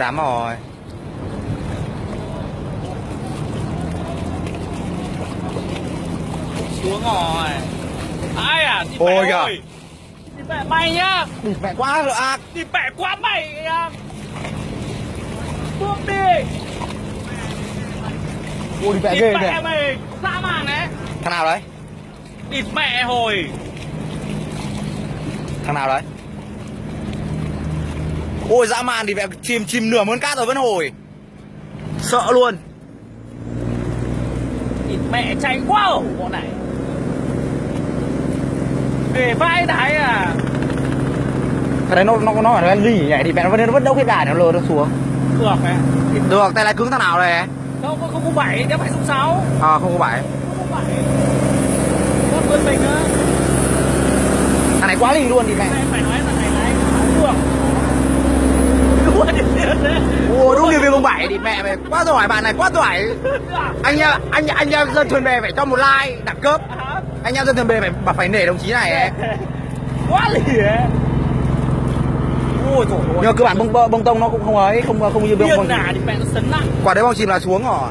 đám rồi. Xuống rồi. Ai à? Đi Ôi mẹ kìa. ơi. Đi mẹ mày nhá. Đi mẹ quá rồi ác. Đi mẹ quá mày nhá. Bước đi. Ôi đi mẹ Đi ghê mẹ kìa. mày. Dã man đấy. Thằng nào đấy? Địt mẹ hồi. Thằng nào đấy? Ôi dã man thì mẹ chìm nửa mớn cát rồi vẫn hồi. Sợ luôn. Địt mẹ cháy quá ở bọn này. Về vãi đái à. Cái đấy nó phải lì nhảy thì mẹ nó vẫn đâu cái gà nó lừa nó xuống. Được này. Được, tay lái cứng thằng nào này? Không có 7, chắc phải số 6. À không có 7. Không có 7. Con vươn mình á. Thằng này quá lì luôn thì mẹ. Phải nói thằng này lái không được. Đua đi tiền đấy. Ủa đúng điều viên 07 thì mẹ mày quá giỏi, bạn này quá giỏi. Anh em dân thuyền bè phải cho một like đẳng cấp. Anh em dân thuyền bè phải nể đồng chí này ấy. Quá lì ấy. Ôi trời ơi. Nhưng mà cơ bản bông tông nó cũng không ấy, không như bông Điên à thì mẹ nó sấn lại. quả đấy bông chìm là xuống rồi.